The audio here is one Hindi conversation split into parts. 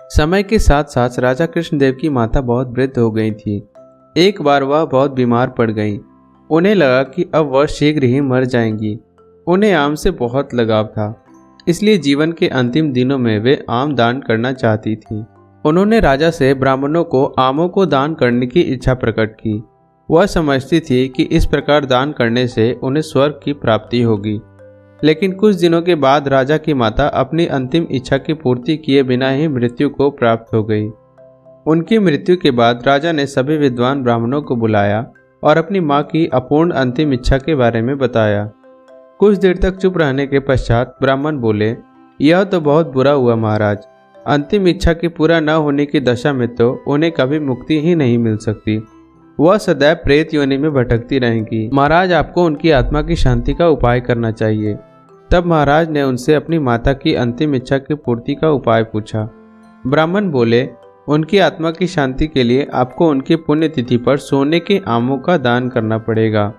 समय के साथ साथ राजा कृष्णदेव की माता बहुत वृद्ध हो गई थी। एक बार वह बहुत बीमार पड़ गई। उन्हें लगा कि अब वह शीघ्र ही मर जाएंगी। उन्हें आम से बहुत लगाव था, इसलिए जीवन के अंतिम दिनों में वे आम दान करना चाहती थी। उन्होंने राजा से ब्राह्मणों को आमों को दान करने की इच्छा प्रकट की। वह समझती थी कि इस प्रकार दान करने से उन्हें स्वर्ग की प्राप्ति होगी। लेकिन कुछ दिनों के बाद राजा की माता अपनी अंतिम इच्छा की पूर्ति किए बिना ही मृत्यु को प्राप्त हो गई। उनकी मृत्यु के बाद राजा ने सभी विद्वान ब्राह्मणों को बुलाया और अपनी मां की अपूर्ण अंतिम इच्छा के बारे में बताया। कुछ देर तक चुप रहने के पश्चात ब्राह्मण बोले, यह तो बहुत बुरा हुआ महाराज। अंतिम इच्छा के पूरा न होने की दशा में तो उन्हें कभी मुक्ति ही नहीं मिल सकती। वह सदैव प्रेत योनि में भटकती रहेंगी। महाराज, आपको उनकी आत्मा की शांति का उपाय करना चाहिए। तब महाराज ने उनसे अपनी माता की अंतिम इच्छा की पूर्ति का उपाय पूछा। ब्राह्मण बोले, उनकी आत्मा की शांति के लिए आपको उनकी पुण्यतिथि पर सोने के आमों का दान करना पड़ेगा।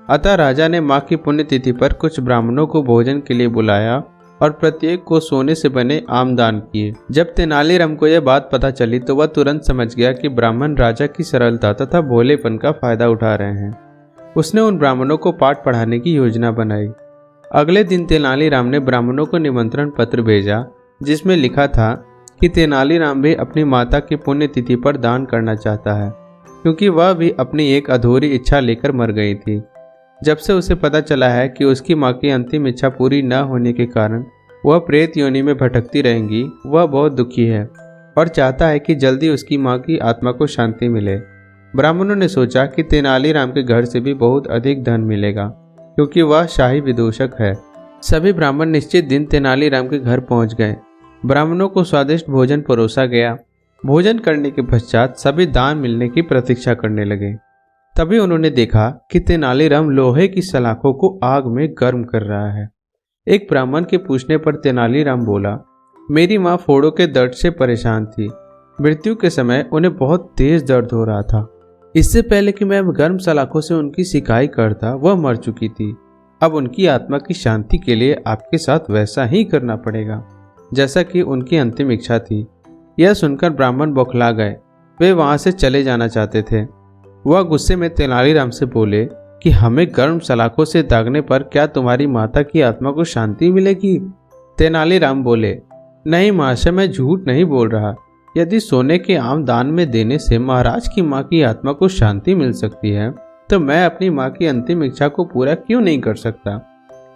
अतः राजा ने माँ की पुण्यतिथि पर कुछ ब्राह्मणों को भोजन के लिए बुलाया और प्रत्येक को सोने से बने आम दान किए। जब तेनालीराम को यह बात पता चली तो वह तुरंत समझ गया कि ब्राह्मण राजा की सरलता तथा भोलेपन का फायदा उठा रहे हैं। उसने उन ब्राह्मणों को पाठ पढ़ाने की योजना बनाई। अगले दिन तेनालीराम ने ब्राह्मणों को निमंत्रण पत्र भेजा, जिसमें लिखा था कि तेनालीराम भी अपनी माता की पुण्यतिथि पर दान करना चाहता है, क्योंकि वह भी अपनी एक अधूरी इच्छा लेकर मर गई थी। जब से उसे पता चला है कि उसकी माँ की अंतिम इच्छा पूरी न होने के कारण वह प्रेत योनि में भटकती रहेंगी, वह बहुत दुखी है और चाहता है कि जल्दी उसकी माँ की आत्मा को शांति मिले। ब्राह्मणों ने सोचा कि तेनालीराम के घर से भी बहुत अधिक धन मिलेगा, क्योंकि वह शाही विदूषक है। सभी ब्राह्मण निश्चित दिन तेनालीराम के घर पहुंच गए। ब्राह्मणों को स्वादिष्ट भोजन परोसा गया। भोजन करने के पश्चात सभी दान मिलने की प्रतीक्षा करने लगे। तभी उन्होंने देखा कि तेनालीराम लोहे की सलाखों को आग में गर्म कर रहा है। एक ब्राह्मण के पूछने पर तेनालीराम बोला, मेरी माँ फोड़ों के दर्द से परेशान थी। मृत्यु के समय उन्हें बहुत तेज दर्द हो रहा था। इससे पहले कि मैं गर्म सलाखों से उनकी सिकाई करता, वह मर चुकी थी। अब उनकी आत्मा की शांति के लिए आपके साथ वैसा ही करना पड़ेगा जैसा कि उनकी अंतिम इच्छा थी। यह सुनकर ब्राह्मण बौखला गए। वे वहां से चले जाना चाहते थे। वह गुस्से में तेनालीराम से बोले कि हमें गर्म सलाखों से दागने पर क्या तुम्हारी माता की आत्मा को शांति मिलेगी? तेनालीराम बोले, नहीं महाशय, मैं झूठ नहीं बोल रहा। यदि सोने के आम दान में देने से महाराज की माँ की आत्मा को शांति मिल सकती है, तो मैं अपनी माँ की अंतिम इच्छा को पूरा क्यों नहीं कर सकता?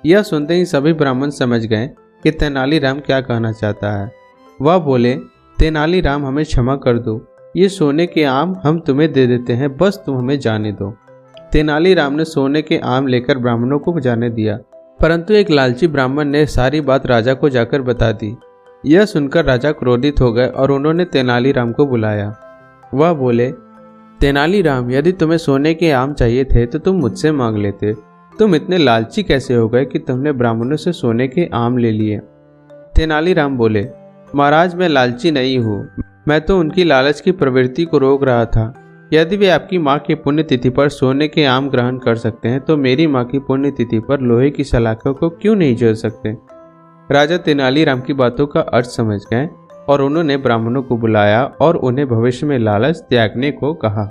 यह सुनते ही सभी ब्राह्मण समझ गए कि तेनालीराम क्या कहना चाहता है। वह बोले, तेनालीराम, हमें क्षमा कर दो। ये सोने के आम हम तुम्हें दे देते हैं, बस तुम हमें जाने दो। तेनालीराम ने सोने के आम लेकर ब्राह्मणों को जाने दिया, परंतु एक लालची ब्राह्मण ने सारी बात राजा को जाकर बता दी। यह सुनकर राजा क्रोधित हो गए और उन्होंने तेनालीराम को बुलाया। वह बोले, तेनालीराम, यदि तुम्हें सोने के आम चाहिए थे तो तुम मुझसे मांग लेते। तुम इतने लालची कैसे हो गए कि तुमने ब्राह्मणों से सोने के आम ले लिए? तेनालीराम बोले, महाराज, मैं लालची नहीं हूँ। मैं तो उनकी लालच की प्रवृत्ति को रोक रहा था। यदि वे आपकी माँ की पुण्यतिथि पर सोने के आम ग्रहण कर सकते हैं, तो मेरी माँ की पुण्यतिथि पर लोहे की सलाखों को क्यों नहीं झेल सकते? राजा तेनालीराम की बातों का अर्थ समझ गए और उन्होंने ब्राह्मणों को बुलाया और उन्हें भविष्य में लालच त्यागने को कहा।